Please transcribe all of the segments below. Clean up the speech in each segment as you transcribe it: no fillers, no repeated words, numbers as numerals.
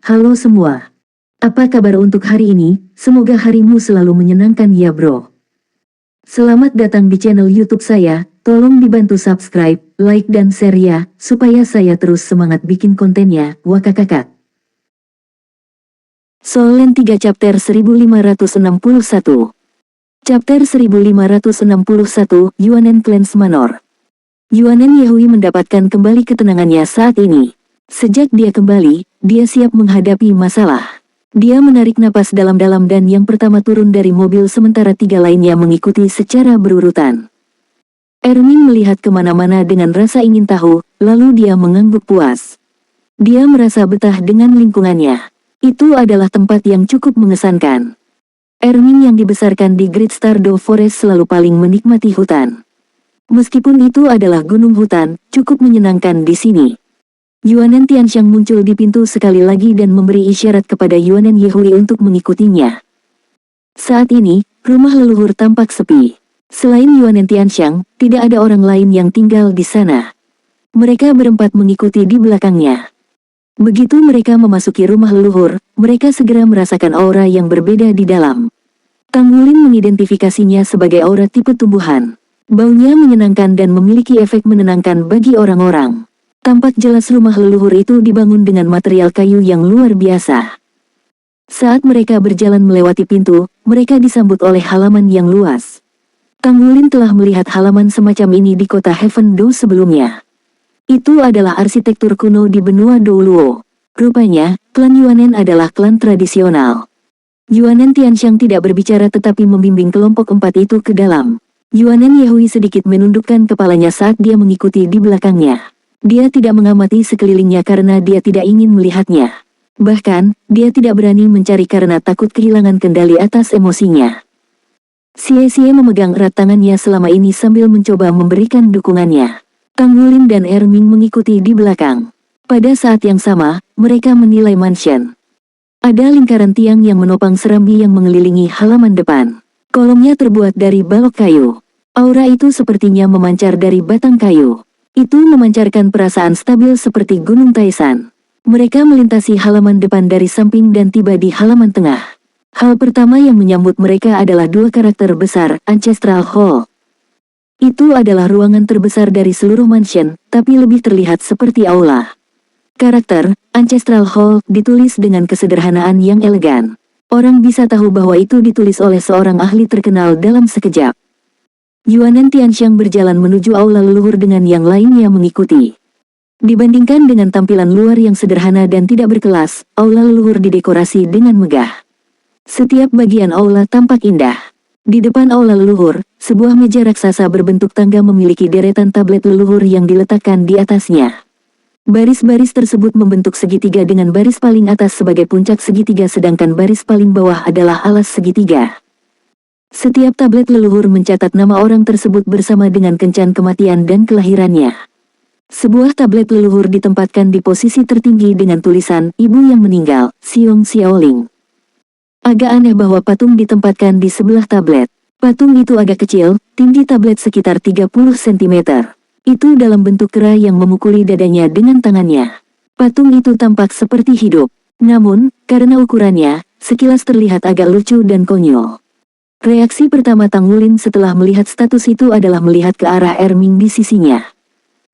Halo semua. Apa kabar untuk hari ini? Semoga harimu selalu menyenangkan ya bro. Selamat datang di channel YouTube saya. Tolong dibantu subscribe, like dan share ya, supaya saya terus semangat bikin kontennya. Wakakakak. Solen 3 chapter 1561. Chapter 1561, Yuanen Clans Manor. Yuanen Yehui mendapatkan kembali ketenangannya saat ini. Sejak dia kembali, dia siap menghadapi masalah. Dia menarik napas dalam-dalam dan yang pertama turun dari mobil sementara tiga lainnya mengikuti secara berurutan. Erming melihat kemana-mana dengan rasa ingin tahu, lalu dia mengangguk puas. Dia merasa betah dengan lingkungannya. Itu adalah tempat yang cukup mengesankan. Erming yang dibesarkan di Great Stardew Forest selalu paling menikmati hutan. Meskipun itu adalah gunung hutan, cukup menyenangkan di sini. Yuanen Tianxiang muncul di pintu sekali lagi dan memberi isyarat kepada Yuanen Yehui untuk mengikutinya. Saat ini, rumah leluhur tampak sepi. Selain Yuanen Tianxiang, tidak ada orang lain yang tinggal di sana. Mereka berempat mengikuti di belakangnya. Begitu mereka memasuki rumah leluhur, mereka segera merasakan aura yang berbeda di dalam. Tanggulin mengidentifikasinya sebagai aura tipe tumbuhan. Baunya menyenangkan dan memiliki efek menenangkan bagi orang-orang. Tampak jelas rumah leluhur itu dibangun dengan material kayu yang luar biasa. Saat mereka berjalan melewati pintu, mereka disambut oleh halaman yang luas. Tanggulin telah melihat halaman semacam ini di kota Heaven Do sebelumnya. Itu adalah arsitektur kuno di benua Douluo. Rupanya, klan Yuanen adalah klan tradisional. Yuanen Tianxiang tidak berbicara tetapi membimbing kelompok empat itu ke dalam. Yuanen Yehui sedikit menundukkan kepalanya saat dia mengikuti di belakangnya. Dia tidak mengamati sekelilingnya karena dia tidak ingin melihatnya. Bahkan, dia tidak berani mencari karena takut kehilangan kendali atas emosinya. Xie memegang erat tangannya selama ini sambil mencoba memberikan dukungannya. Tanggulin dan Erming mengikuti di belakang. Pada saat yang sama, mereka menilai mansion. Ada lingkaran tiang yang menopang serambi yang mengelilingi halaman depan. Kolomnya terbuat dari balok kayu. Aura itu sepertinya memancar dari batang kayu. Itu memancarkan perasaan stabil seperti Gunung Taisan. Mereka melintasi halaman depan dari samping dan tiba di halaman tengah. Hal pertama yang menyambut mereka adalah dua karakter besar, Ancestral Hall. Itu adalah ruangan terbesar dari seluruh mansion, tapi lebih terlihat seperti aula. Karakter, Ancestral Hall, ditulis dengan kesederhanaan yang elegan. Orang bisa tahu bahwa itu ditulis oleh seorang ahli terkenal dalam sekejap. Yuanen Tianxiang berjalan menuju aula leluhur dengan yang lainnya mengikuti. Dibandingkan dengan tampilan luar yang sederhana dan tidak berkelas, aula leluhur didekorasi dengan megah. Setiap bagian aula tampak indah. Di depan aula leluhur, sebuah meja raksasa berbentuk tangga memiliki deretan tablet leluhur yang diletakkan di atasnya. Baris-baris tersebut membentuk segitiga dengan baris paling atas sebagai puncak segitiga sedangkan baris paling bawah adalah alas segitiga. Setiap tablet leluhur mencatat nama orang tersebut bersama dengan kencan kematian dan kelahirannya. Sebuah tablet leluhur ditempatkan di posisi tertinggi dengan tulisan, Ibu yang meninggal, Xiong Xiaoling. Agak aneh bahwa patung ditempatkan di sebelah tablet. Patung itu agak kecil, tinggi tablet sekitar 30 cm. Itu dalam bentuk kera yang memukuli dadanya dengan tangannya. Patung itu tampak seperti hidup. Namun, karena ukurannya, sekilas terlihat agak lucu dan konyol. Reaksi pertama Tanggulin setelah melihat status itu adalah melihat ke arah Erming di sisinya.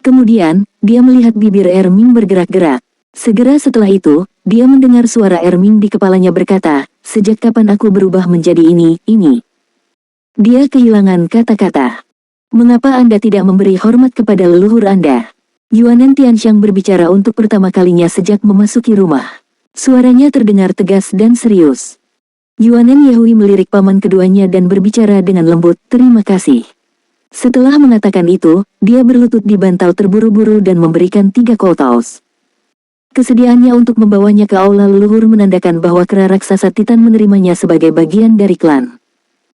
Kemudian, dia melihat bibir Erming bergerak-gerak. Segera setelah itu, dia mendengar suara Erming di kepalanya berkata, "Sejak kapan aku berubah menjadi ini?" Dia kehilangan kata-kata. "Mengapa Anda tidak memberi hormat kepada leluhur Anda?" Yuanen Tianxiang berbicara untuk pertama kalinya sejak memasuki rumah. Suaranya terdengar tegas dan serius. Yuanen Yehui melirik paman keduanya dan berbicara dengan lembut, "Terima kasih." Setelah mengatakan itu, dia berlutut di bantal terburu-buru dan memberikan 3 koltaus. Kesediaannya untuk membawanya ke aula leluhur menandakan bahwa kera raksasa Titan menerimanya sebagai bagian dari klan.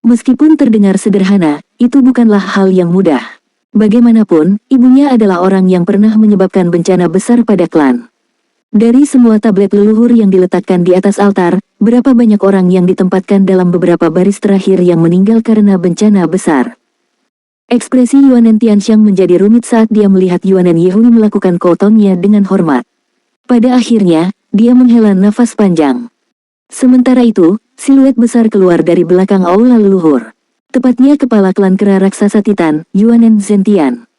Meskipun terdengar sederhana, itu bukanlah hal yang mudah. Bagaimanapun, ibunya adalah orang yang pernah menyebabkan bencana besar pada klan. Dari semua tablet leluhur yang diletakkan di atas altar, berapa banyak orang yang ditempatkan dalam beberapa baris terakhir yang meninggal karena bencana besar. Ekspresi Yuanen Tianxiang menjadi rumit saat dia melihat Yuanen Yehui melakukan kotonnya dengan hormat. Pada akhirnya, dia menghela nafas panjang. Sementara itu, siluet besar keluar dari belakang aula leluhur. Tepatnya kepala klan kera raksasa Titan, Yuanen Zentian.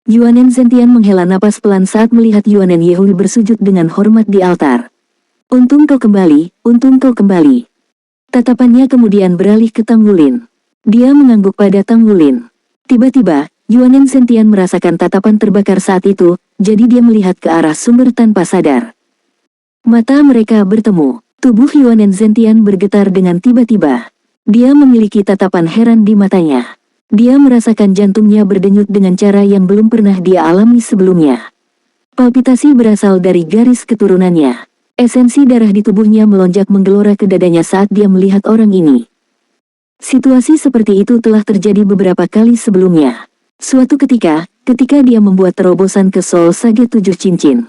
Yuanen Zentian menghela napas pelan saat melihat Yuanen Yehui bersujud dengan hormat di altar. Untung kau kembali, untung kau kembali. Tatapannya kemudian beralih ke Tang Wulin. Dia mengangguk pada Tang Wulin. Tiba-tiba, Yuanen Zentian merasakan tatapan terbakar saat itu, jadi dia melihat ke arah sumber tanpa sadar. Mata mereka bertemu. Tubuh Yuanen Zentian bergetar dengan tiba-tiba. Dia memiliki tatapan heran di matanya. Dia merasakan jantungnya berdenyut dengan cara yang belum pernah dia alami sebelumnya. Palpitasi berasal dari garis keturunannya. Esensi darah di tubuhnya melonjak menggelora ke dadanya saat dia melihat orang ini. Situasi seperti itu telah terjadi beberapa kali sebelumnya. Suatu ketika dia membuat terobosan ke Soul Sage 7 cincin.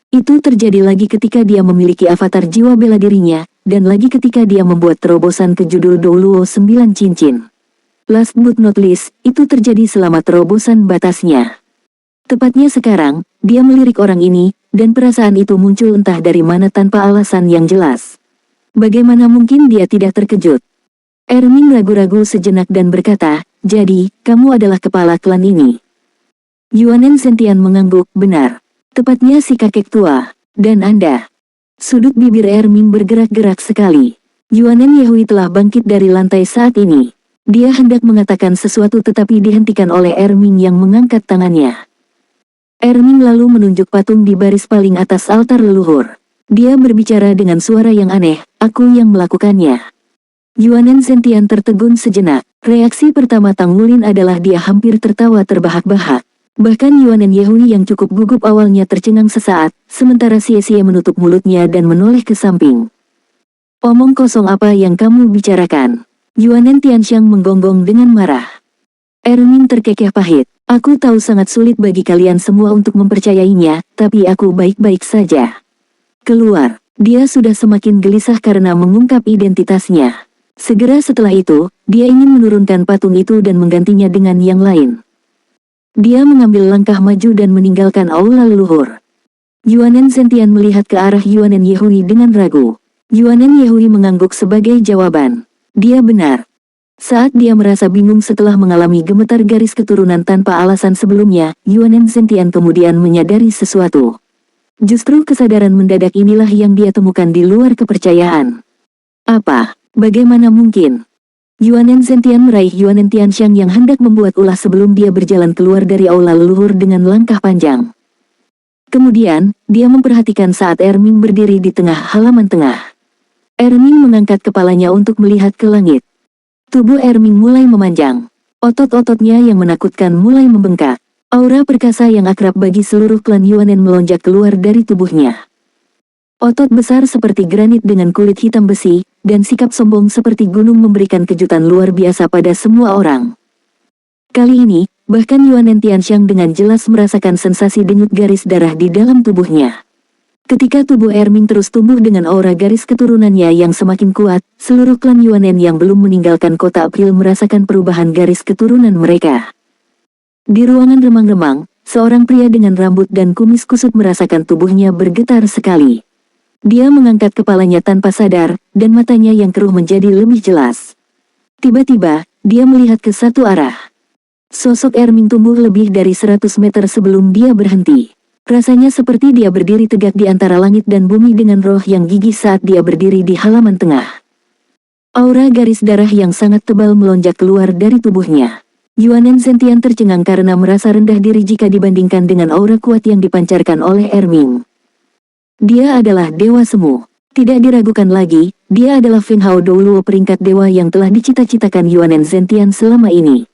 Itu terjadi lagi ketika dia memiliki avatar jiwa bela dirinya, dan lagi ketika dia membuat terobosan ke judul Douluo 9 cincin. Last but not least, itu terjadi selama terobosan batasnya. Tepatnya sekarang, dia melirik orang ini, dan perasaan itu muncul entah dari mana tanpa alasan yang jelas. Bagaimana mungkin dia tidak terkejut? Erming ragu-ragu sejenak dan berkata, jadi, kamu adalah kepala klan ini. Yuanen Zentian mengangguk, benar. Tepatnya si kakek tua. Dan Anda. Sudut bibir Erming bergerak-gerak sekali. Yuanen Yehui telah bangkit dari lantai saat ini. Dia hendak mengatakan sesuatu tetapi dihentikan oleh Erming yang mengangkat tangannya. Erming lalu menunjuk patung di baris paling atas altar leluhur. Dia berbicara dengan suara yang aneh, aku yang melakukannya. Yuanen Zentian tertegun sejenak. Reaksi pertama Tang Wulin adalah dia hampir tertawa terbahak-bahak. Bahkan Yuanen Yehui yang cukup gugup awalnya tercengang sesaat, sementara Xie menutup mulutnya dan menoleh ke samping. Omong kosong apa yang kamu bicarakan? Yuanen Tianxiang menggonggong dengan marah. Erming terkekeh pahit. Aku tahu sangat sulit bagi kalian semua untuk mempercayainya, tapi aku baik-baik saja. Keluar. Dia sudah semakin gelisah karena mengungkap identitasnya. Segera setelah itu, dia ingin menurunkan patung itu dan menggantinya dengan yang lain. Dia mengambil langkah maju dan meninggalkan aula leluhur. Yuanen Zentian melihat ke arah Yuanen Yehui dengan ragu. Yuanen Yehui mengangguk sebagai jawaban. Dia benar. Saat dia merasa bingung setelah mengalami gemetar garis keturunan tanpa alasan sebelumnya, Yuanen Zentian kemudian menyadari sesuatu. Justru kesadaran mendadak inilah yang dia temukan di luar kepercayaan. Apa? Bagaimana mungkin? Yuanen Zentian meraih Yuanen Tianxiang yang hendak membuat ulah sebelum dia berjalan keluar dari aula leluhur dengan langkah panjang. Kemudian, dia memperhatikan saat Erming berdiri di tengah halaman tengah. Erming mengangkat kepalanya untuk melihat ke langit. Tubuh Erming mulai memanjang. Otot-ototnya yang menakutkan mulai membengkak. Aura perkasa yang akrab bagi seluruh klan Yuanen melonjak keluar dari tubuhnya. Otot besar seperti granit dengan kulit hitam besi, dan sikap sombong seperti gunung memberikan kejutan luar biasa pada semua orang. Kali ini, bahkan Yuanen Tianxiang dengan jelas merasakan sensasi denyut garis darah di dalam tubuhnya. Ketika tubuh Erming terus tumbuh dengan aura garis keturunannya yang semakin kuat, seluruh klan Yuanen yang belum meninggalkan kota April merasakan perubahan garis keturunan mereka. Di ruangan remang-remang, seorang pria dengan rambut dan kumis kusut merasakan tubuhnya bergetar sekali. Dia mengangkat kepalanya tanpa sadar, dan matanya yang keruh menjadi lebih jelas. Tiba-tiba, dia melihat ke satu arah. Sosok Erming tumbuh lebih dari 100 meter sebelum dia berhenti. Rasanya seperti dia berdiri tegak di antara langit dan bumi dengan roh yang gigih saat dia berdiri di halaman tengah. Aura garis darah yang sangat tebal melonjak keluar dari tubuhnya. Yuanen Zentian tercengang karena merasa rendah diri jika dibandingkan dengan aura kuat yang dipancarkan oleh Erming. Dia adalah Dewa Semu. Tidak diragukan lagi, dia adalah Feng Hao Douluo peringkat dewa yang telah dicita-citakan Yuanen Zentian selama ini.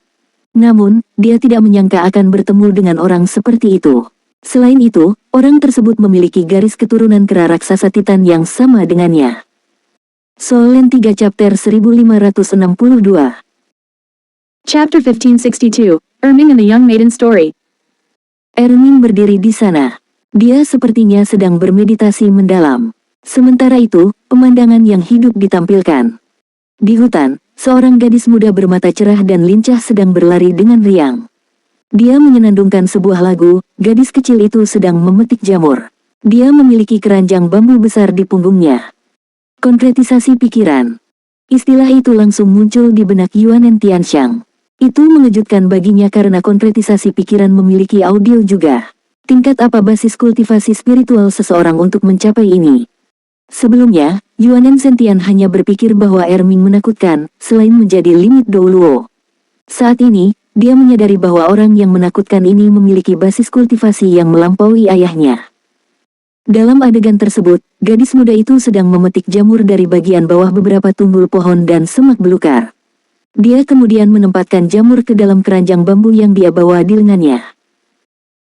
Namun, dia tidak menyangka akan bertemu dengan orang seperti itu. Selain itu, orang tersebut memiliki garis keturunan kera raksasa Titan yang sama dengannya. Soul Land 3 Chapter 1562 Chapter 1562, Erming and the Young Maiden Story. Erming berdiri di sana. Dia sepertinya sedang bermeditasi mendalam. Sementara itu, pemandangan yang hidup ditampilkan. Di hutan, seorang gadis muda bermata cerah dan lincah sedang berlari dengan riang. Dia menyenandungkan sebuah lagu, gadis kecil itu sedang memetik jamur. Dia memiliki keranjang bambu besar di punggungnya. Konkretisasi pikiran. Istilah itu langsung muncul di benak Yuanen Tianxiang. Itu mengejutkan baginya karena konkretisasi pikiran memiliki audio juga. Tingkat apa basis kultivasi spiritual seseorang untuk mencapai ini? Sebelumnya, Yuanen Sentian hanya berpikir bahwa Erming menakutkan, selain menjadi limit Douluo. Saat ini, dia menyadari bahwa orang yang menakutkan ini memiliki basis kultivasi yang melampaui ayahnya. Dalam adegan tersebut, gadis muda itu sedang memetik jamur dari bagian bawah beberapa tunggul pohon dan semak belukar. Dia kemudian menempatkan jamur ke dalam keranjang bambu yang dia bawa di lengannya.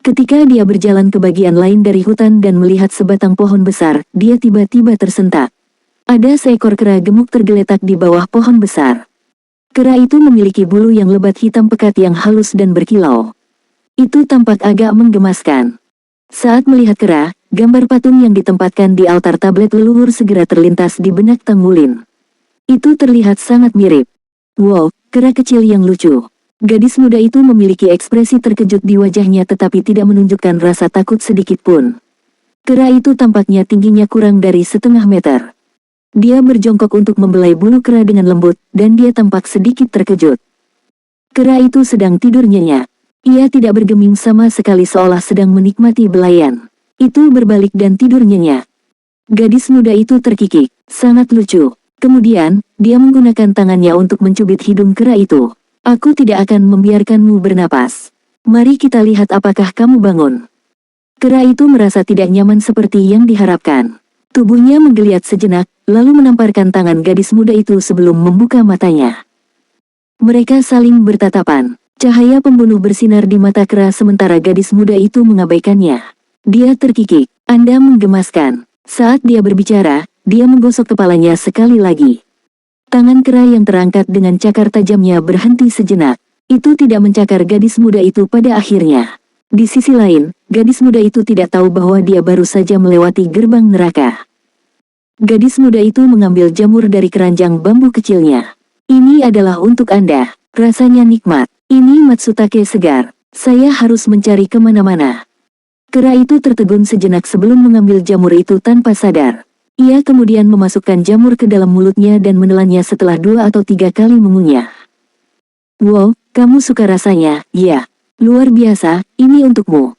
Ketika dia berjalan ke bagian lain dari hutan dan melihat sebatang pohon besar, dia tiba-tiba tersentak. Ada seekor kera gemuk tergeletak di bawah pohon besar. Kera itu memiliki bulu yang lebat hitam pekat yang halus dan berkilau. Itu tampak agak menggemaskan. Saat melihat kera, gambar patung yang ditempatkan di altar tablet leluhur segera terlintas di benak Tang Wulin. Itu terlihat sangat mirip. Wow, kera kecil yang lucu. Gadis muda itu memiliki ekspresi terkejut di wajahnya tetapi tidak menunjukkan rasa takut sedikit pun. Kera itu tampaknya tingginya kurang dari setengah meter. Dia berjongkok untuk membelai bulu kera dengan lembut, dan dia tampak sedikit terkejut. Kera itu sedang tidur nyenyak. Ia tidak bergeming sama sekali seolah sedang menikmati belayan. Itu berbalik dan tidur nyenyak. Gadis muda itu terkikik, sangat lucu. Kemudian, dia menggunakan tangannya untuk mencubit hidung kera itu. Aku tidak akan membiarkanmu bernapas. Mari kita lihat apakah kamu bangun. Kera itu merasa tidak nyaman seperti yang diharapkan. Tubuhnya menggeliat sejenak, lalu menamparkan tangan gadis muda itu sebelum membuka matanya. Mereka saling bertatapan. Cahaya pembunuh bersinar di mata kera sementara gadis muda itu mengabaikannya. Dia terkikik. Anda menggemaskan. Saat dia berbicara, dia menggosok kepalanya sekali lagi. Tangan kera yang terangkat dengan cakar tajamnya berhenti sejenak. Itu tidak mencakar gadis muda itu pada akhirnya. Di sisi lain, gadis muda itu tidak tahu bahwa dia baru saja melewati gerbang neraka. Gadis muda itu mengambil jamur dari keranjang bambu kecilnya. Ini adalah untuk Anda. Rasanya nikmat. Ini matsutake segar. Saya harus mencari kemana-mana. Kera itu tertegun sejenak sebelum mengambil jamur itu tanpa sadar. Ia kemudian memasukkan jamur ke dalam mulutnya dan menelannya setelah 2 atau 3 kali mengunyah. Wow, kamu suka rasanya, ya. Luar biasa, ini untukmu.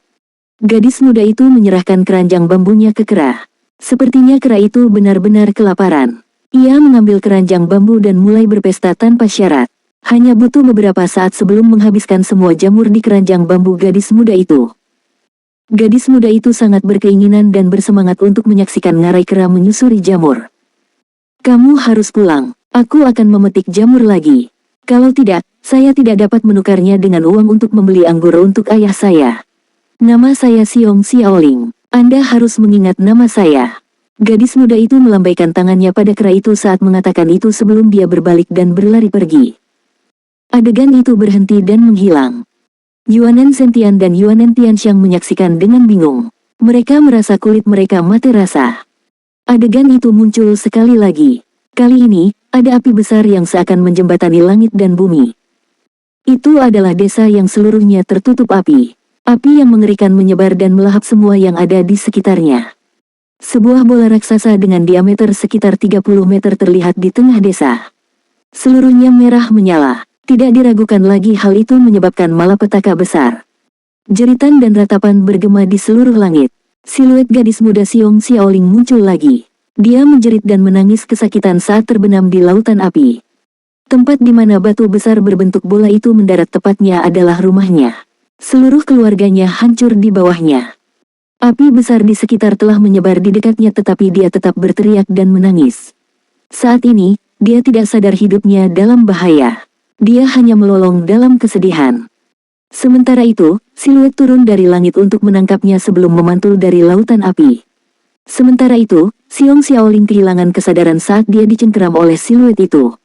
Gadis muda itu menyerahkan keranjang bambunya ke kera. Sepertinya kera itu benar-benar kelaparan. Ia mengambil keranjang bambu dan mulai berpesta tanpa syarat. Hanya butuh beberapa saat sebelum menghabiskan semua jamur di keranjang bambu gadis muda itu. Gadis muda itu sangat berkeinginan dan bersemangat untuk menyaksikan ngarai kera menyusuri jamur. Kamu harus pulang. Aku akan memetik jamur lagi. Kalau tidak, saya tidak dapat menukarnya dengan uang untuk membeli anggur untuk ayah saya. Nama saya Siong Xiaoling. Anda harus mengingat nama saya. Gadis muda itu melambaikan tangannya pada kera itu saat mengatakan itu sebelum dia berbalik dan berlari pergi. Adegan itu berhenti dan menghilang. Yuanen Sentian dan Yuanen Tianxiang menyaksikan dengan bingung. Mereka merasa kulit mereka mati rasa. Adegan itu muncul sekali lagi. Kali ini, ada api besar yang seakan menjembatani langit dan bumi. Itu adalah desa yang seluruhnya tertutup api. Api yang mengerikan menyebar dan melahap semua yang ada di sekitarnya. Sebuah bola raksasa dengan diameter sekitar 30 meter terlihat di tengah desa. Seluruhnya merah menyala. Tidak diragukan lagi hal itu menyebabkan malapetaka besar. Jeritan dan ratapan bergema di seluruh langit. Siluet gadis muda Siong Xiaoling muncul lagi. Dia menjerit dan menangis kesakitan saat terbenam di lautan api. Tempat di mana batu besar berbentuk bola itu mendarat tepatnya adalah rumahnya. Seluruh keluarganya hancur di bawahnya. Api besar di sekitar telah menyebar di dekatnya tetapi dia tetap berteriak dan menangis. Saat ini, dia tidak sadar hidupnya dalam bahaya. Dia hanya melolong dalam kesedihan. Sementara itu, siluet turun dari langit untuk menangkapnya sebelum memantul dari lautan api. Sementara itu, Siong Xiaoling kehilangan kesadaran saat dia dicengkeram oleh siluet itu.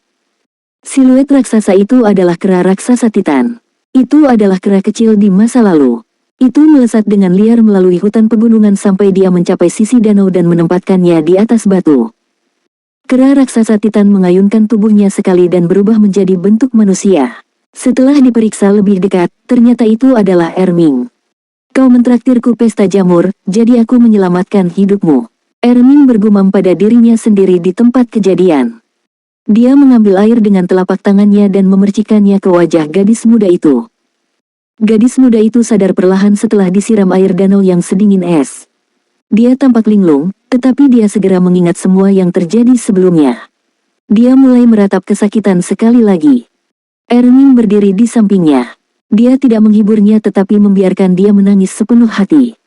Siluet raksasa itu adalah kera raksasa Titan. Itu adalah kera kecil di masa lalu. Itu melesat dengan liar melalui hutan pegunungan sampai dia mencapai sisi danau dan menempatkannya di atas batu. Kera raksasa Titan mengayunkan tubuhnya sekali dan berubah menjadi bentuk manusia. Setelah diperiksa lebih dekat, ternyata itu adalah Erming. Kau mentraktirku pesta jamur, jadi aku menyelamatkan hidupmu. Ermin bergumam pada dirinya sendiri di tempat kejadian. Dia mengambil air dengan telapak tangannya dan memercikannya ke wajah gadis muda itu. Gadis muda itu sadar perlahan setelah disiram air danau yang sedingin es. Dia tampak linglung, tetapi dia segera mengingat semua yang terjadi sebelumnya. Dia mulai meratap kesakitan sekali lagi. Ermin berdiri di sampingnya. Dia tidak menghiburnya tetapi membiarkan dia menangis sepenuh hati.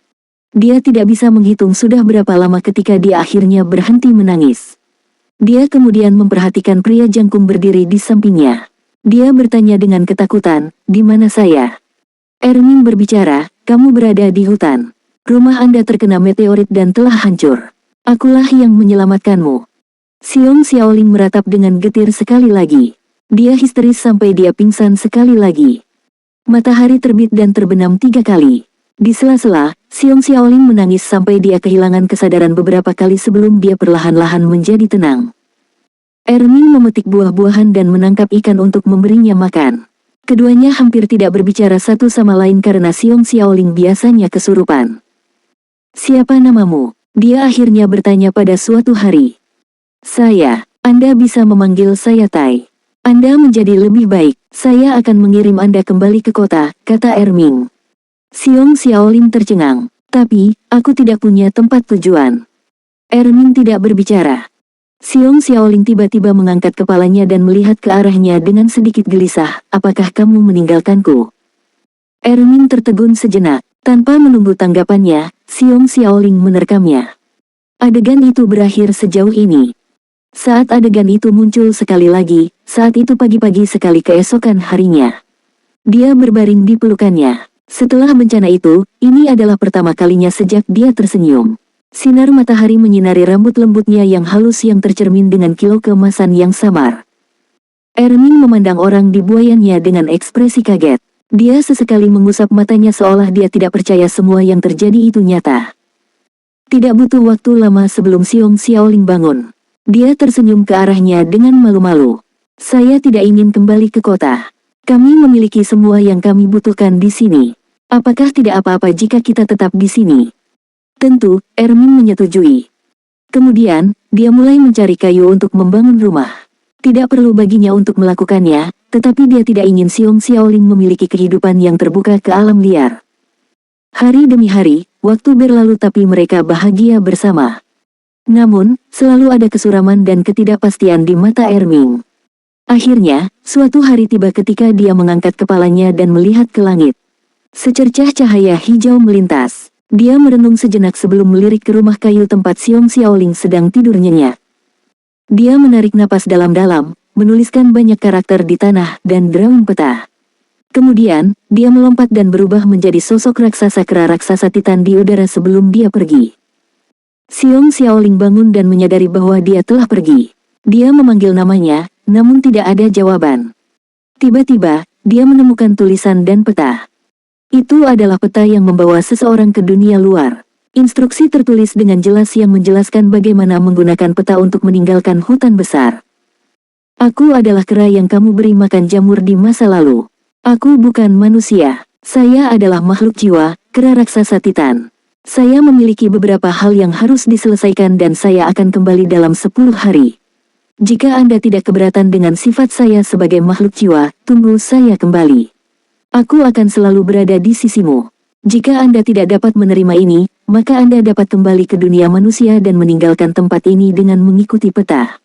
Dia tidak bisa menghitung sudah berapa lama ketika dia akhirnya berhenti menangis. Dia kemudian memperhatikan pria jangkung berdiri di sampingnya. Dia bertanya dengan ketakutan, "Di mana saya?" Ermin berbicara, "Kamu berada di hutan. Rumah Anda terkena meteorit dan telah hancur. Akulah yang menyelamatkanmu." Xiong Xiaoling meratap dengan getir sekali lagi. Dia histeris sampai dia pingsan sekali lagi. Matahari terbit dan terbenam 3 kali. Di sela-sela, Xiong Xiaoling menangis sampai dia kehilangan kesadaran beberapa kali sebelum dia perlahan-lahan menjadi tenang. Ermin memetik buah-buahan dan menangkap ikan untuk memberinya makan. Keduanya hampir tidak berbicara satu sama lain karena Xiong Xiaoling biasanya kesurupan. "Siapa namamu?" Dia akhirnya bertanya pada suatu hari. "Saya. Anda bisa memanggil saya Tai. Anda menjadi lebih baik, saya akan mengirim Anda kembali ke kota," kata Ermin. Xiong Xiaoling tercengang. "Tapi, aku tidak punya tempat tujuan." Ermin tidak berbicara. Xiong Xiaoling tiba-tiba mengangkat kepalanya dan melihat ke arahnya dengan sedikit gelisah. "Apakah kamu meninggalkanku?" Ermin tertegun sejenak. Tanpa menunggu tanggapannya, Xiong Xiaoling menerkamnya. Adegan itu berakhir sejauh ini. Saat adegan itu muncul sekali lagi, saat itu pagi-pagi sekali keesokan harinya. Dia berbaring di pelukannya. Setelah bencana itu, ini adalah pertama kalinya sejak dia tersenyum. Sinar matahari menyinari rambut lembutnya yang halus yang tercermin dengan kilau keemasan yang samar. Ermin memandang orang di buayannya dengan ekspresi kaget. Dia sesekali mengusap matanya seolah dia tidak percaya semua yang terjadi itu nyata. Tidak butuh waktu lama sebelum Xiong Xiaoling bangun. Dia tersenyum ke arahnya dengan malu-malu. "Saya tidak ingin kembali ke kota. Kami memiliki semua yang kami butuhkan di sini. Apakah tidak apa-apa jika kita tetap di sini?" Tentu, Ermin menyetujui. Kemudian, dia mulai mencari kayu untuk membangun rumah. Tidak perlu baginya untuk melakukannya, tetapi dia tidak ingin Xiong Xiaoling memiliki kehidupan yang terbuka ke alam liar. Hari demi hari, waktu berlalu tapi mereka bahagia bersama. Namun, selalu ada kesuraman dan ketidakpastian di mata Ermin. Akhirnya, suatu hari tiba ketika dia mengangkat kepalanya dan melihat ke langit. Secercah cahaya hijau melintas. Dia merenung sejenak sebelum melirik ke rumah kayu tempat Xiong Xiaoling sedang tidur nyenyak. Dia menarik napas dalam-dalam, menuliskan banyak karakter di tanah dan drawing peta. Kemudian, dia melompat dan berubah menjadi sosok raksasa kera raksasa Titan di udara sebelum dia pergi. Xiong Xiaoling bangun dan menyadari bahwa dia telah pergi. Dia memanggil namanya, namun tidak ada jawaban. Tiba-tiba, dia menemukan tulisan dan peta. Itu adalah peta yang membawa seseorang ke dunia luar. Instruksi tertulis dengan jelas yang menjelaskan bagaimana menggunakan peta untuk meninggalkan hutan besar. "Aku adalah kera yang kamu beri makan jamur di masa lalu. Aku bukan manusia. Saya adalah makhluk jiwa, kera raksasa Titan. Saya memiliki beberapa hal yang harus diselesaikan dan saya akan kembali dalam 10 hari. Jika Anda tidak keberatan dengan sifat saya sebagai makhluk jiwa, tunggu saya kembali. Aku akan selalu berada di sisimu. Jika Anda tidak dapat menerima ini, maka Anda dapat kembali ke dunia manusia dan meninggalkan tempat ini dengan mengikuti peta."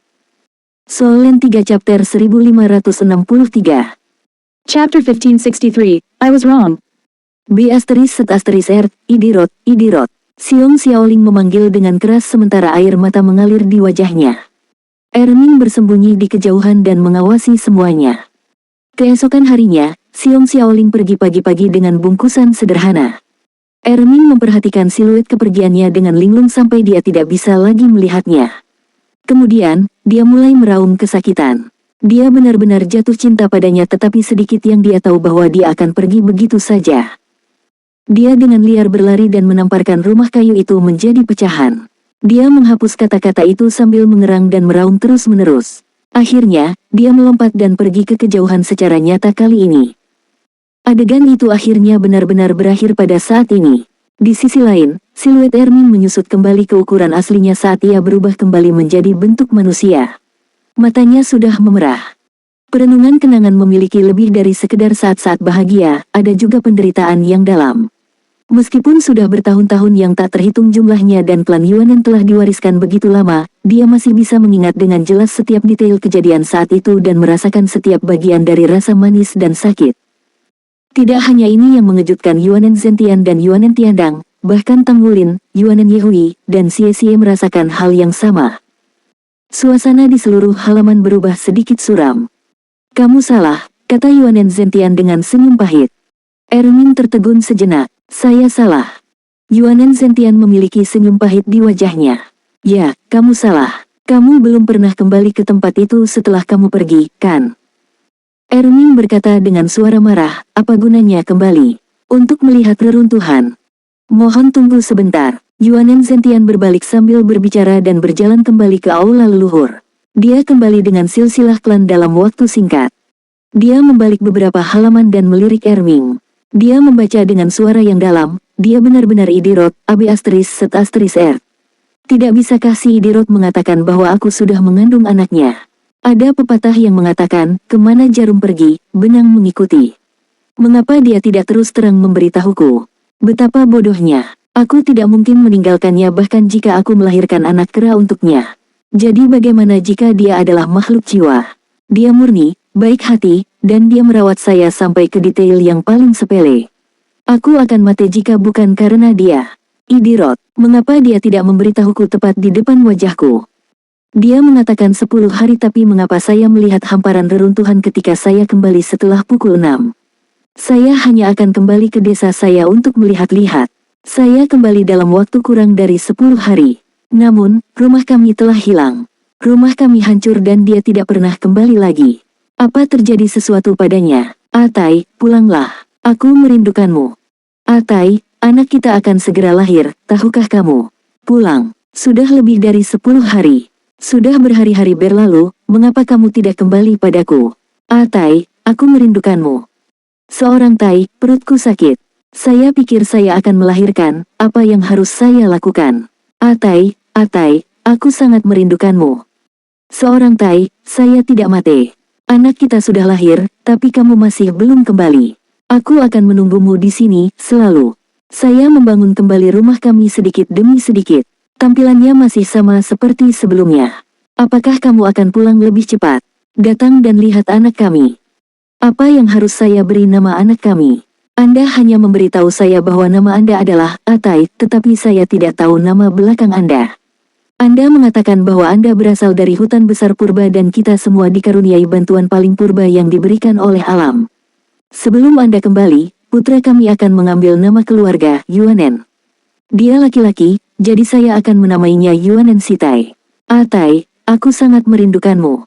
Solen 3 chapter 1563. Chapter 1563, I was wrong. B***R, Idirot, Idirot. Xiong Xiaoling memanggil dengan keras sementara air mata mengalir di wajahnya. Ermin bersembunyi di kejauhan dan mengawasi semuanya. Keesokan harinya, Xiong Xiaoling pergi pagi-pagi dengan bungkusan sederhana. Ermin memperhatikan siluet kepergiannya dengan linglung sampai dia tidak bisa lagi melihatnya. Kemudian, dia mulai meraung kesakitan. Dia benar-benar jatuh cinta padanya tetapi sedikit yang dia tahu bahwa dia akan pergi begitu saja. Dia dengan liar berlari dan menamparkan rumah kayu itu menjadi pecahan. Dia menghapus kata-kata itu sambil mengerang dan meraung terus-menerus. Akhirnya, dia melompat dan pergi ke kejauhan secara nyata kali ini. Adegan itu akhirnya benar-benar berakhir pada saat ini. Di sisi lain, siluet Ermin menyusut kembali ke ukuran aslinya saat ia berubah kembali menjadi bentuk manusia. Matanya sudah memerah. Perenungan kenangan memiliki lebih dari sekedar saat-saat bahagia, ada juga penderitaan yang dalam. Meskipun sudah bertahun-tahun yang tak terhitung jumlahnya dan klan Yuanen telah diwariskan begitu lama, dia masih bisa mengingat dengan jelas setiap detail kejadian saat itu dan merasakan setiap bagian dari rasa manis dan sakit. Tidak hanya ini yang mengejutkan Yuanen Zentian dan Yuanen Tiandang, bahkan Tang Wulin, Yuanen Yehui, dan Xie Xie merasakan hal yang sama. Suasana di seluruh halaman berubah sedikit suram. "Kamu salah," kata Yuanen Zentian dengan senyum pahit. Ermin tertegun sejenak. "Saya salah." Yuanen Zentian memiliki senyum pahit di wajahnya. "Ya, kamu salah. Kamu belum pernah kembali ke tempat itu setelah kamu pergi, kan?" Ermin berkata dengan suara marah, "Apa gunanya kembali? Untuk melihat reruntuhan? Mohon tunggu sebentar." Yuanen Zentian berbalik sambil berbicara dan berjalan kembali ke aula leluhur. Dia kembali dengan silsilah klan dalam waktu singkat. Dia membalik beberapa halaman dan melirik Ermin. Dia membaca dengan suara yang dalam, "Dia benar-benar Idirot, AB Asteris Set Asteris R. Tidak bisakah si Idirot mengatakan bahwa aku sudah mengandung anaknya?" Ada pepatah yang mengatakan, kemana jarum pergi, benang mengikuti. Mengapa dia tidak terus terang memberitahuku? Betapa bodohnya. Aku tidak mungkin meninggalkannya bahkan jika aku melahirkan anak kera untuknya. Jadi bagaimana jika dia adalah makhluk jiwa? Dia murni, baik hati, dan dia merawat saya sampai ke detail yang paling sepele. Aku akan mati jika bukan karena dia. Idirot, mengapa dia tidak memberitahuku tepat di depan wajahku? Dia mengatakan 10 hari tapi mengapa saya melihat hamparan reruntuhan ketika saya kembali setelah pukul 6? Saya hanya akan kembali ke desa saya untuk melihat-lihat. Saya kembali dalam waktu kurang dari 10 hari. Namun, rumah kami telah hilang. Rumah kami hancur dan dia tidak pernah kembali lagi. Apa terjadi sesuatu padanya? Atai, pulanglah. Aku merindukanmu. Atai, anak kita akan segera lahir, tahukah kamu? Pulang. Sudah lebih dari 10 hari. Sudah berhari-hari berlalu, mengapa kamu tidak kembali padaku? Tai, aku merindukanmu. Seorang Tai, perutku sakit. Saya pikir saya akan melahirkan, apa yang harus saya lakukan? Tai, aku sangat merindukanmu. Seorang Tai, saya tidak mati. Anak kita sudah lahir, tapi kamu masih belum kembali. Aku akan menunggumu di sini, selalu. Saya membangun kembali rumah kami sedikit demi sedikit. Tampilannya masih sama seperti sebelumnya. Apakah kamu akan pulang lebih cepat? Datang dan lihat anak kami. Apa yang harus saya beri nama anak kami? Anda hanya memberitahu saya bahwa nama Anda adalah Atai, tetapi saya tidak tahu nama belakang Anda. Anda mengatakan bahwa Anda berasal dari hutan besar purba dan kita semua dikaruniai bantuan paling purba yang diberikan oleh alam. Sebelum Anda kembali, putra kami akan mengambil nama keluarga, Yuanen. Dia laki-laki, jadi saya akan menamainya Yuanen Sitai. Atai, aku sangat merindukanmu.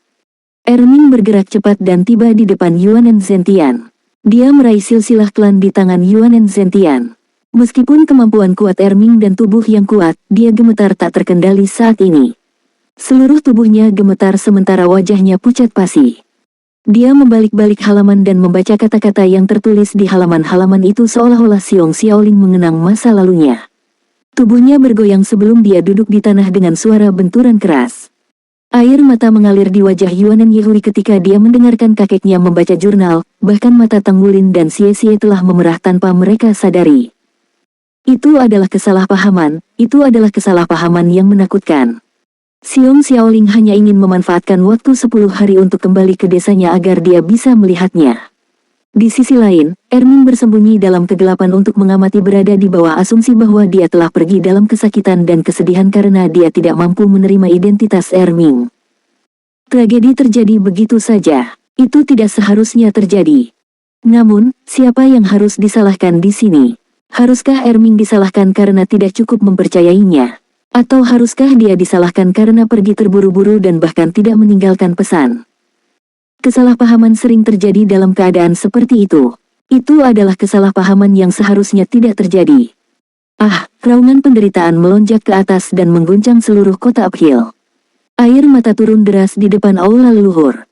Ermin bergerak cepat dan tiba di depan Yuanen Zentian. Dia meraih silsilah klan di tangan Yuanen Zentian. Meskipun kemampuan kuat Ermin dan tubuh yang kuat, dia gemetar tak terkendali saat ini. Seluruh tubuhnya gemetar sementara wajahnya pucat pasi. Dia membalik-balik halaman dan membaca kata-kata yang tertulis di halaman-halaman itu seolah-olah Xiong Xiaoling mengenang masa lalunya. Tubuhnya bergoyang sebelum dia duduk di tanah dengan suara benturan keras. Air mata mengalir di wajah Yuanen Yehui ketika dia mendengarkan kakeknya membaca jurnal, bahkan mata Tang Wulin dan Xie Xie telah memerah tanpa mereka sadari. Itu adalah kesalahpahaman yang menakutkan. Xiong Xiaoling hanya ingin memanfaatkan waktu 10 hari untuk kembali ke desanya agar dia bisa melihatnya. Di sisi lain, Ermin bersembunyi dalam kegelapan untuk mengamati berada di bawah asumsi bahwa dia telah pergi dalam kesakitan dan kesedihan karena dia tidak mampu menerima identitas Ermin. Tragedi terjadi begitu saja. Itu tidak seharusnya terjadi. Namun, siapa yang harus disalahkan di sini? Haruskah Ermin disalahkan karena tidak cukup mempercayainya? Atau haruskah dia disalahkan karena pergi terburu-buru dan bahkan tidak meninggalkan pesan? Kesalahpahaman sering terjadi dalam keadaan seperti itu. Itu adalah kesalahpahaman yang seharusnya tidak terjadi. Raungan penderitaan melonjak ke atas dan mengguncang seluruh kota Uphill. Air mata turun deras di depan aula leluhur.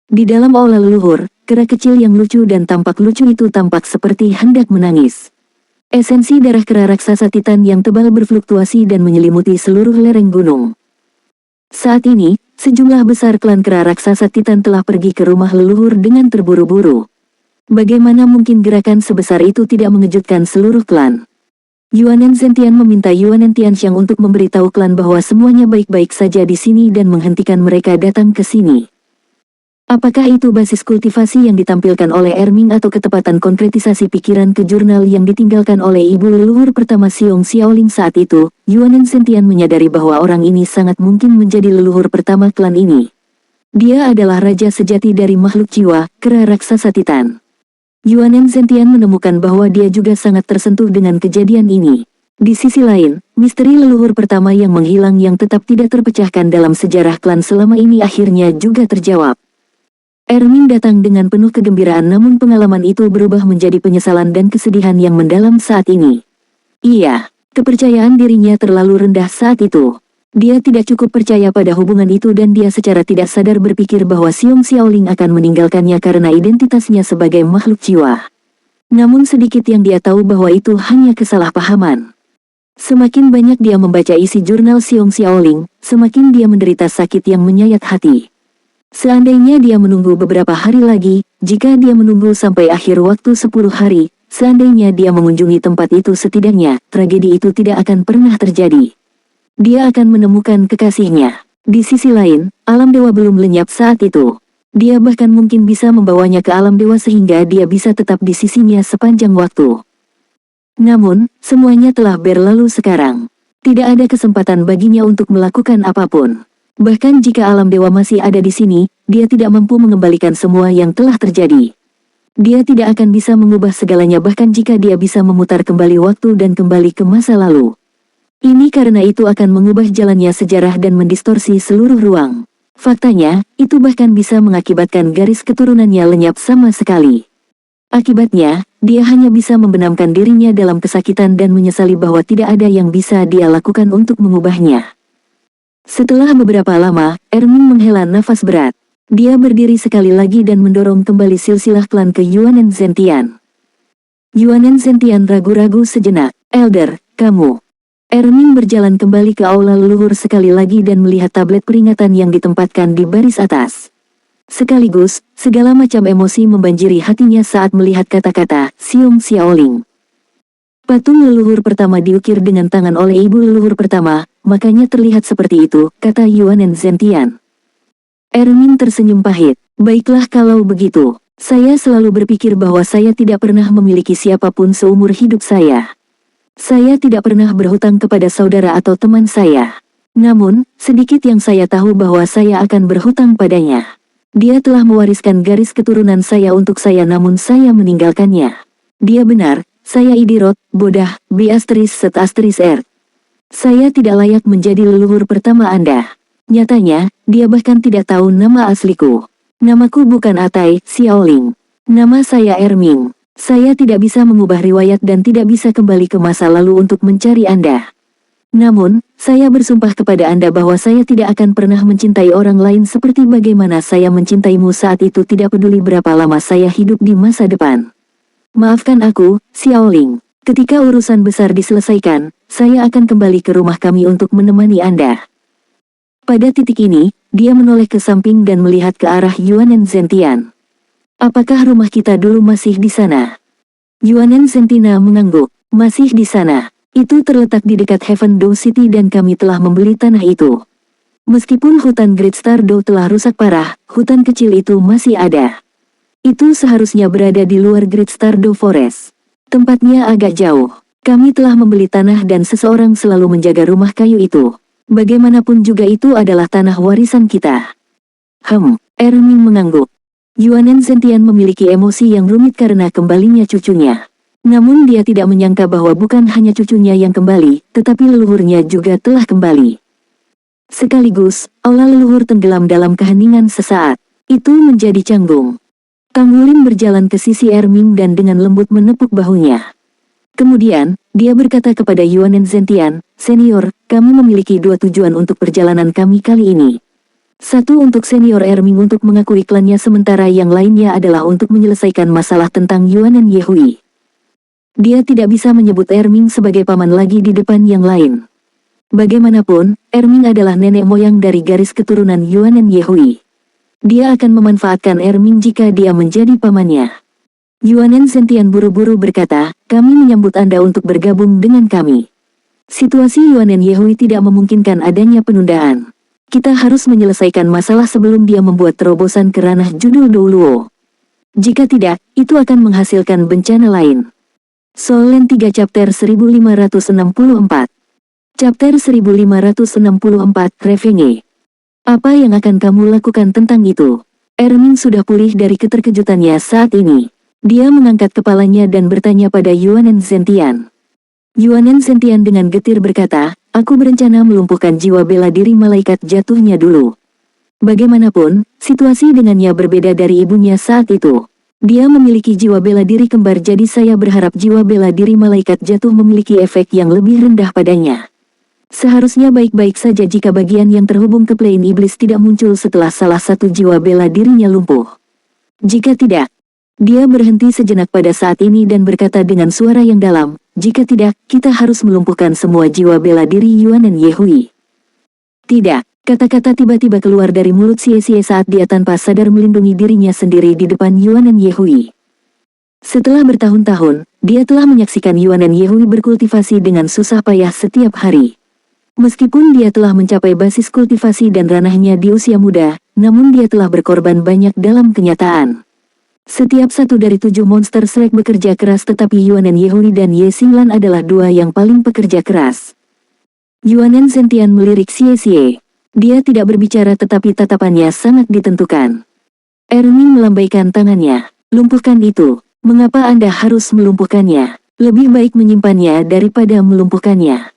Di dalam aula leluhur, kera kecil yang lucu dan tampak lucu itu tampak seperti hendak menangis. Esensi darah kera raksasa Titan yang tebal berfluktuasi dan menyelimuti seluruh lereng gunung. Saat ini, sejumlah besar klan kera raksasa Titan telah pergi ke rumah leluhur dengan terburu-buru. Bagaimana mungkin gerakan sebesar itu tidak mengejutkan seluruh klan? Yuanen Zentian meminta Yuanen Tianxiang untuk memberitahu klan bahwa semuanya baik-baik saja di sini dan menghentikan mereka datang ke sini. Apakah itu basis kultivasi yang ditampilkan oleh Erming atau ketepatan konkretisasi pikiran ke jurnal yang ditinggalkan oleh ibu leluhur pertama Xiong Xiaoling saat itu? Yuanen Zentian menyadari bahwa orang ini sangat mungkin menjadi leluhur pertama klan ini. Dia adalah raja sejati dari makhluk jiwa, kera raksasa Titan. Yuanen Zentian menemukan bahwa dia juga sangat tersentuh dengan kejadian ini. Di sisi lain, misteri leluhur pertama yang menghilang yang tetap tidak terpecahkan dalam sejarah klan selama ini akhirnya juga terjawab. Erming datang dengan penuh kegembiraan namun pengalaman itu berubah menjadi penyesalan dan kesedihan yang mendalam saat ini. Iya, kepercayaan dirinya terlalu rendah saat itu. Dia tidak cukup percaya pada hubungan itu dan dia secara tidak sadar berpikir bahwa Xiong Xiaoling akan meninggalkannya karena identitasnya sebagai makhluk jiwa. Namun sedikit yang dia tahu bahwa itu hanya kesalahpahaman. Semakin banyak dia membaca isi jurnal Xiong Xiaoling, semakin dia menderita sakit yang menyayat hati. Seandainya dia menunggu beberapa hari lagi, jika dia menunggu sampai akhir waktu 10 hari, seandainya dia mengunjungi tempat itu setidaknya, tragedi itu tidak akan pernah terjadi. Dia akan menemukan kekasihnya. Di sisi lain, alam dewa belum lenyap saat itu. Dia bahkan mungkin bisa membawanya ke alam dewa sehingga dia bisa tetap di sisinya sepanjang waktu. Namun, semuanya telah berlalu sekarang. Tidak ada kesempatan baginya untuk melakukan apapun. Bahkan jika alam dewa masih ada di sini, dia tidak mampu mengembalikan semua yang telah terjadi. Dia tidak akan bisa mengubah segalanya bahkan jika dia bisa memutar kembali waktu dan kembali ke masa lalu. Ini karena itu akan mengubah jalannya sejarah dan mendistorsi seluruh ruang. Faktanya, itu bahkan bisa mengakibatkan garis keturunannya lenyap sama sekali. Akibatnya, dia hanya bisa membenamkan dirinya dalam kesakitan dan menyesali bahwa tidak ada yang bisa dia lakukan untuk mengubahnya. Setelah beberapa lama, Erming menghela nafas berat. Dia berdiri sekali lagi dan mendorong kembali silsilah klan ke Yuanen Zentian. Yuanen Zentian ragu-ragu sejenak. Elder, kamu. Erming berjalan kembali ke aula leluhur sekali lagi dan melihat tablet peringatan yang ditempatkan di baris atas. Sekaligus, segala macam emosi membanjiri hatinya saat melihat kata-kata Xiong Xiaoling. Patung leluhur pertama diukir dengan tangan oleh ibu leluhur pertama, makanya terlihat seperti itu, kata Yuanen Zentian. Erming tersenyum pahit. Baiklah kalau begitu. Saya selalu berpikir bahwa saya tidak pernah memiliki siapapun seumur hidup saya. Saya tidak pernah berhutang kepada saudara atau teman saya. Namun, sedikit yang saya tahu bahwa saya akan berhutang padanya. Dia telah mewariskan garis keturunan saya untuk saya namun saya meninggalkannya. Dia benar. Saya Idirot, Bodah, B***R. Saya tidak layak menjadi leluhur pertama Anda. Nyatanya, dia bahkan tidak tahu nama asliku. Namaku bukan Atai, Xiaoling. Nama saya Erming. Saya tidak bisa mengubah riwayat dan tidak bisa kembali ke masa lalu untuk mencari Anda. Namun, saya bersumpah kepada Anda bahwa saya tidak akan pernah mencintai orang lain seperti bagaimana saya mencintaimu saat itu tidak peduli berapa lama saya hidup di masa depan. Maafkan aku, Xiaoling. Ketika urusan besar diselesaikan, saya akan kembali ke rumah kami untuk menemani Anda. Pada titik ini, dia menoleh ke samping dan melihat ke arah Yuanen Zentian. Apakah rumah kita dulu masih di sana? Yuanen Zentina mengangguk. Masih di sana. Itu terletak di dekat Heaven Dow City dan kami telah membeli tanah itu. Meskipun hutan Great Star Dow telah rusak parah, hutan kecil itu masih ada. Itu seharusnya berada di luar Great Star Dow Forest. Tempatnya agak jauh. Kami telah membeli tanah dan seseorang selalu menjaga rumah kayu itu. Bagaimanapun juga itu adalah tanah warisan kita. Erming mengangguk. Yuanen Zentian memiliki emosi yang rumit karena kembalinya cucunya. Namun dia tidak menyangka bahwa bukan hanya cucunya yang kembali, tetapi leluhurnya juga telah kembali. Sekaligus, aula leluhur tenggelam dalam keheningan sesaat. Itu menjadi canggung. Kang Wulin berjalan ke sisi Erming dan dengan lembut menepuk bahunya. Kemudian, dia berkata kepada Yuanen Zentian, Senior, kami memiliki dua tujuan untuk perjalanan kami kali ini. Satu untuk senior Erming untuk mengakui klannya, sementara yang lainnya adalah untuk menyelesaikan masalah tentang Yuanen Yehui. Dia tidak bisa menyebut Erming sebagai paman lagi di depan yang lain. Bagaimanapun, Erming adalah nenek moyang dari garis keturunan Yuanen Yehui. Dia akan memanfaatkan Erming jika dia menjadi pamannya. Yuanen Zentian buru-buru berkata, kami menyambut Anda untuk bergabung dengan kami. Situasi Yuanen Yehui tidak memungkinkan adanya penundaan. Kita harus menyelesaikan masalah sebelum dia membuat terobosan ke ranah judul Douluo. Jika tidak, itu akan menghasilkan bencana lain. Solen 3 Chapter 1564. Chapter 1564 Revenge. Apa yang akan kamu lakukan tentang itu? Erming sudah pulih dari keterkejutannya saat ini. Dia mengangkat kepalanya dan bertanya pada Yuanen Zentian. Yuanen Zentian dengan getir berkata, aku berencana melumpuhkan jiwa bela diri malaikat jatuhnya dulu. Bagaimanapun, situasi dengannya berbeda dari ibunya saat itu. Dia memiliki jiwa bela diri kembar, jadi saya berharap jiwa bela diri malaikat jatuh memiliki efek yang lebih rendah padanya. Seharusnya baik-baik saja jika bagian yang terhubung ke plane iblis tidak muncul setelah salah satu jiwa bela dirinya lumpuh. Jika tidak, dia berhenti sejenak pada saat ini dan berkata dengan suara yang dalam, jika tidak, kita harus melumpuhkan semua jiwa bela diri Yuanen Yehui. Tidak, kata-kata tiba-tiba keluar dari mulut Xie saat dia tanpa sadar melindungi dirinya sendiri di depan Yuanen Yehui. Setelah bertahun-tahun, dia telah menyaksikan Yuanen Yehui berkultivasi dengan susah payah setiap hari. Meskipun dia telah mencapai basis kultivasi dan ranahnya di usia muda, namun dia telah berkorban banyak dalam kenyataan. Setiap satu dari 7 monster Shrek bekerja keras, tetapi Yuanen Yehui dan Ye Xinglan adalah dua yang paling pekerja keras. Yuanen Zentian melirik Xie. Dia tidak berbicara tetapi tatapannya sangat ditentukan. Erming melambaikan tangannya. Lumpuhkan itu. Mengapa Anda harus melumpuhkannya? Lebih baik menyimpannya daripada melumpuhkannya.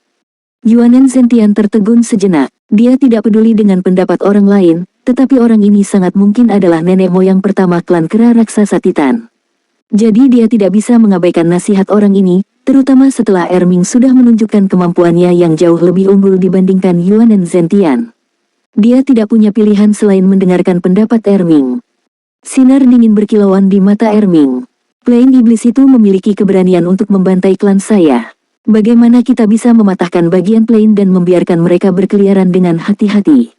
Yuanen Zentian tertegun sejenak. Dia tidak peduli dengan pendapat orang lain, tetapi orang ini sangat mungkin adalah nenek moyang pertama klan kera raksasa Titan. Jadi dia tidak bisa mengabaikan nasihat orang ini, terutama setelah Erming sudah menunjukkan kemampuannya yang jauh lebih unggul dibandingkan Yuanen Zentian. Dia tidak punya pilihan selain mendengarkan pendapat Erming. Sinar dingin berkilauan di mata Erming. Plane iblis itu memiliki keberanian untuk membantai klan saya. Bagaimana kita bisa mematahkan bagian plane dan membiarkan mereka berkeliaran dengan hati-hati?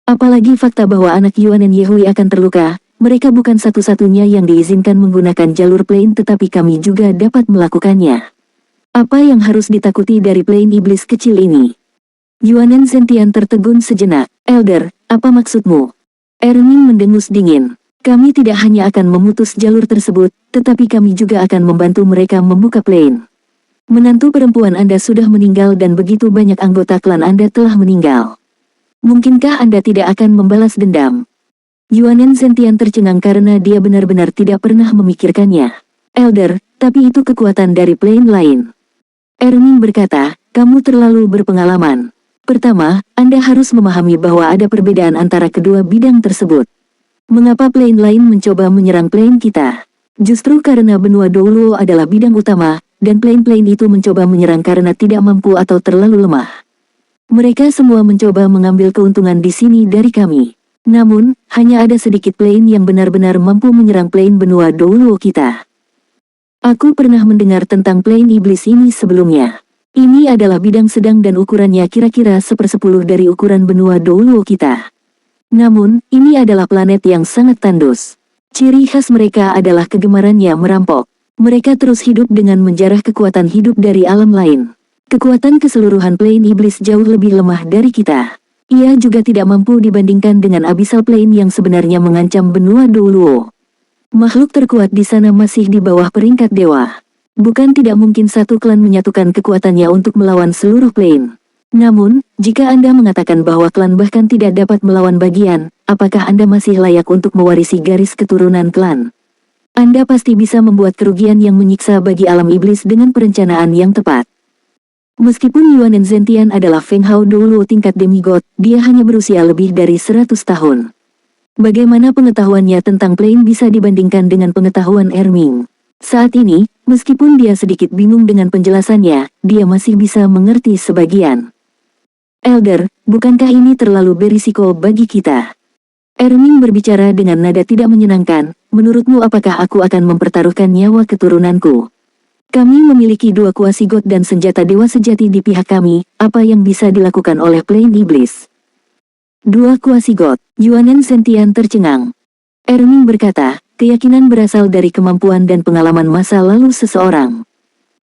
Apalagi fakta bahwa anak Yuanen Yehui akan terluka, mereka bukan satu-satunya yang diizinkan menggunakan jalur plane, tetapi kami juga dapat melakukannya. Apa yang harus ditakuti dari plane iblis kecil ini? Yuanen Zentian tertegun sejenak. Elder, apa maksudmu? Erming mendengus dingin. Kami tidak hanya akan memutus jalur tersebut, tetapi kami juga akan membantu mereka membuka plane. Menantu perempuan Anda sudah meninggal dan begitu banyak anggota klan Anda telah meninggal. Mungkinkah Anda tidak akan membalas dendam? Yuanen Zentian tercengang karena dia benar-benar tidak pernah memikirkannya. Elder, tapi itu kekuatan dari plane lain. Erming berkata, kamu terlalu berpengalaman. Pertama, Anda harus memahami bahwa ada perbedaan antara kedua bidang tersebut. Mengapa plane lain mencoba menyerang plane kita? Justru karena benua Douluo adalah bidang utama, dan plane-plane itu mencoba menyerang karena tidak mampu atau terlalu lemah. Mereka semua mencoba mengambil keuntungan di sini dari kami. Namun, hanya ada sedikit plane yang benar-benar mampu menyerang plane benua Douluo kita. Aku pernah mendengar tentang plane iblis ini sebelumnya. Ini adalah bidang sedang dan ukurannya kira-kira 1/10 dari ukuran benua Douluo kita. Namun, ini adalah planet yang sangat tandus. Ciri khas mereka adalah kegemarannya merampok. Mereka terus hidup dengan menjarah kekuatan hidup dari alam lain. Kekuatan keseluruhan plane iblis jauh lebih lemah dari kita. Ia juga tidak mampu dibandingkan dengan abyssal plane yang sebenarnya mengancam benua Douluo. Makhluk terkuat di sana masih di bawah peringkat dewa. Bukan tidak mungkin satu klan menyatukan kekuatannya untuk melawan seluruh plane. Namun, jika Anda mengatakan bahwa klan bahkan tidak dapat melawan bagian, apakah Anda masih layak untuk mewarisi garis keturunan klan? Anda pasti bisa membuat kerugian yang menyiksa bagi alam iblis dengan perencanaan yang tepat. Meskipun Yuanen Zentian adalah Feng Hao Douluo tingkat demigod, dia hanya berusia lebih dari 100 tahun. Bagaimana pengetahuannya tentang plane bisa dibandingkan dengan pengetahuan Erming? Saat ini, meskipun dia sedikit bingung dengan penjelasannya, dia masih bisa mengerti sebagian. Elder, bukankah ini terlalu berisiko bagi kita? Erming berbicara dengan nada tidak menyenangkan, menurutmu apakah aku akan mempertaruhkan nyawa keturunanku? Kami memiliki 2 kuasigot dan senjata dewa sejati di pihak kami, apa yang bisa dilakukan oleh Plain Iblis? 2 kuasigot, Yuanen Zentian tercengang. Erming berkata, keyakinan berasal dari kemampuan dan pengalaman masa lalu seseorang.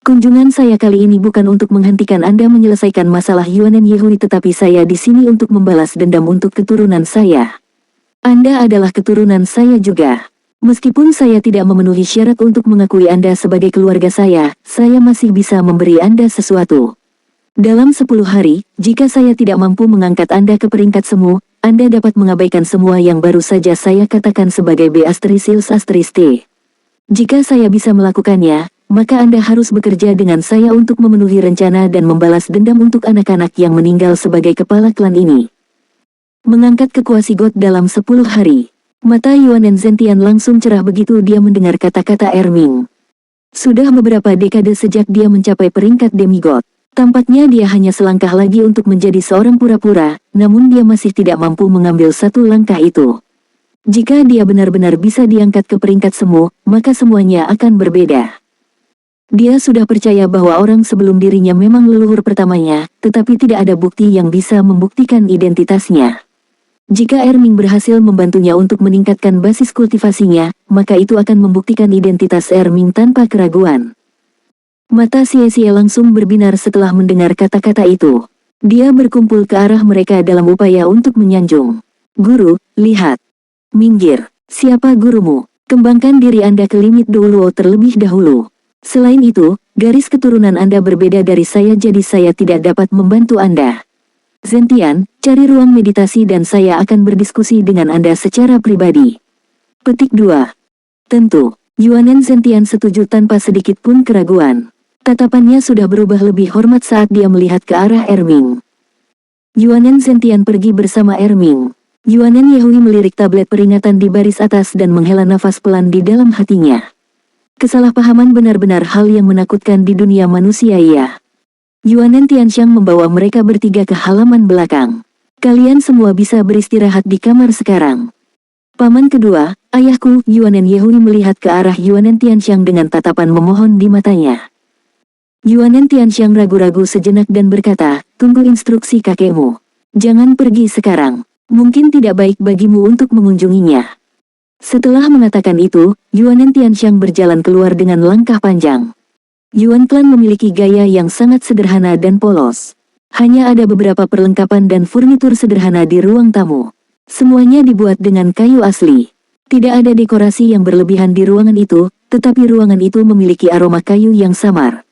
Kunjungan saya kali ini bukan untuk menghentikan Anda menyelesaikan masalah Yuanen Yehui, tetapi saya di sini untuk membalas dendam untuk keturunan saya. Anda adalah keturunan saya juga. Meskipun saya tidak memenuhi syarat untuk mengakui Anda sebagai keluarga saya masih bisa memberi Anda sesuatu. Dalam 10 hari, jika saya tidak mampu mengangkat Anda ke peringkat semu, Anda dapat mengabaikan semua yang baru saja saya katakan sebagai B***. Jika saya bisa melakukannya, maka Anda harus bekerja dengan saya untuk memenuhi rencana dan membalas dendam untuk anak-anak yang meninggal sebagai kepala klan ini. Mengangkat kekuasigot dalam 10 hari. Mata Yuanen Zentian langsung cerah begitu dia mendengar kata-kata Erming. Sudah beberapa dekade sejak dia mencapai peringkat demigod. Tampaknya dia hanya selangkah lagi untuk menjadi seorang pura-pura, namun dia masih tidak mampu mengambil satu langkah itu. Jika dia benar-benar bisa diangkat ke peringkat semu, maka semuanya akan berbeda. Dia sudah percaya bahwa orang sebelum dirinya memang leluhur pertamanya, tetapi tidak ada bukti yang bisa membuktikan identitasnya. Jika Erming berhasil membantunya untuk meningkatkan basis kultivasinya, maka itu akan membuktikan identitas Erming tanpa keraguan. Mata Xie langsung berbinar setelah mendengar kata-kata itu. Dia berkumpul ke arah mereka dalam upaya untuk menyanjung. Guru, lihat. Minggir. Siapa gurumu? Kembangkan diri Anda ke limit Douluo terlebih dahulu. Selain itu, garis keturunan Anda berbeda dari saya, jadi saya tidak dapat membantu Anda. Zentian, cari ruang meditasi dan saya akan berdiskusi dengan Anda secara pribadi. Petik 2. Tentu, Yuanen Zentian setuju tanpa sedikit pun keraguan. Tatapannya sudah berubah lebih hormat saat dia melihat ke arah Erming. Yuanen Zentian pergi bersama Erming. Yuanen Yehui melirik tablet peringatan di baris atas dan menghela nafas pelan di dalam hatinya. Kesalahpahaman benar-benar hal yang menakutkan di dunia manusia ya. Yuanen Tianxiang membawa mereka bertiga ke halaman belakang. Kalian semua bisa beristirahat di kamar sekarang. Paman kedua, ayahku, Yuanen Yehui melihat ke arah Yuanen Tianxiang dengan tatapan memohon di matanya. Yuanen Tianxiang ragu-ragu sejenak dan berkata, tunggu instruksi kakekmu. Jangan pergi sekarang. Mungkin tidak baik bagimu untuk mengunjunginya. Setelah mengatakan itu, Yuanen Tianxiang berjalan keluar dengan langkah panjang. Yuan Clan memiliki gaya yang sangat sederhana dan polos. Hanya ada beberapa perlengkapan dan furnitur sederhana di ruang tamu. Semuanya dibuat dengan kayu asli. Tidak ada dekorasi yang berlebihan di ruangan itu, tetapi ruangan itu memiliki aroma kayu yang samar.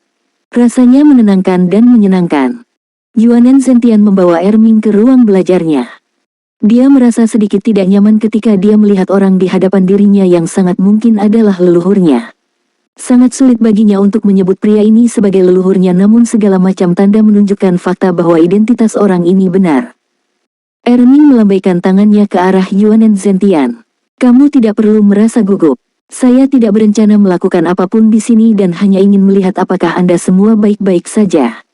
Rasanya menenangkan dan menyenangkan. Yuanen Zentian membawa Erming ke ruang belajarnya. Dia merasa sedikit tidak nyaman ketika dia melihat orang di hadapan dirinya yang sangat mungkin adalah leluhurnya. Sangat sulit baginya untuk menyebut pria ini sebagai leluhurnya, namun segala macam tanda menunjukkan fakta bahwa identitas orang ini benar. Erming melambaikan tangannya ke arah Yuanen Zentian. Kamu tidak perlu merasa gugup. Saya tidak berencana melakukan apapun di sini dan hanya ingin melihat apakah Anda semua baik-baik saja.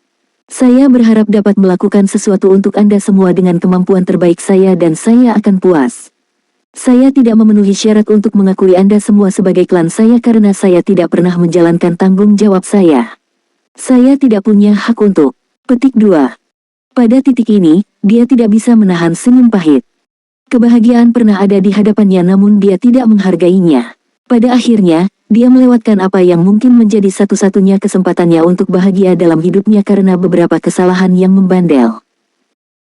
Saya berharap dapat melakukan sesuatu untuk Anda semua dengan kemampuan terbaik saya dan saya akan puas. Saya tidak memenuhi syarat untuk mengakui Anda semua sebagai klan saya karena saya tidak pernah menjalankan tanggung jawab saya. Saya tidak punya hak untuk. Petik 2. Pada titik ini, dia tidak bisa menahan senyum pahit. Kebahagiaan pernah ada di hadapannya namun dia tidak menghargainya. Pada akhirnya, dia melewatkan apa yang mungkin menjadi satu-satunya kesempatannya untuk bahagia dalam hidupnya karena beberapa kesalahan yang membandel.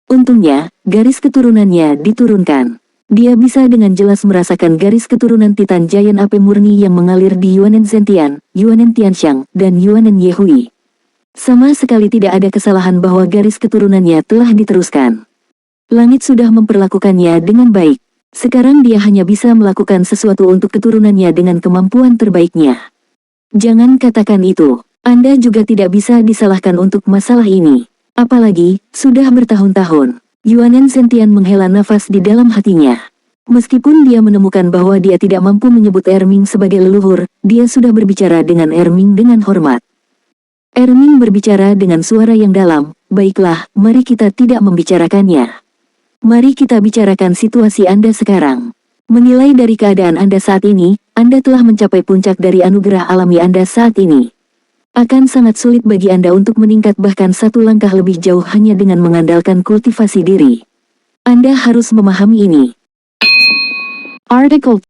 Untungnya, garis keturunannya diturunkan. Dia bisa dengan jelas merasakan garis keturunan Titan Giant Ape murni yang mengalir di Yuanen Zentian, Yuanen Tianxiang, dan Yuanen Yehui. Sama sekali tidak ada kesalahan bahwa garis keturunannya telah diteruskan. Langit sudah memperlakukannya dengan baik. Sekarang dia hanya bisa melakukan sesuatu untuk keturunannya dengan kemampuan terbaiknya. Jangan katakan itu. Anda juga tidak bisa disalahkan untuk masalah ini. Apalagi, sudah bertahun-tahun. Yuanen Zentian menghela nafas di dalam hatinya. Meskipun dia menemukan bahwa dia tidak mampu menyebut Erming sebagai leluhur, dia sudah berbicara dengan Erming dengan hormat. Erming berbicara dengan suara yang dalam, baiklah, mari kita tidak membicarakannya. Mari kita bicarakan situasi Anda sekarang. Menilai dari keadaan Anda saat ini, Anda telah mencapai puncak dari anugerah alami Anda saat ini. Akan sangat sulit bagi Anda untuk meningkat bahkan satu langkah lebih jauh hanya dengan mengandalkan kultivasi diri. Anda harus memahami ini. Article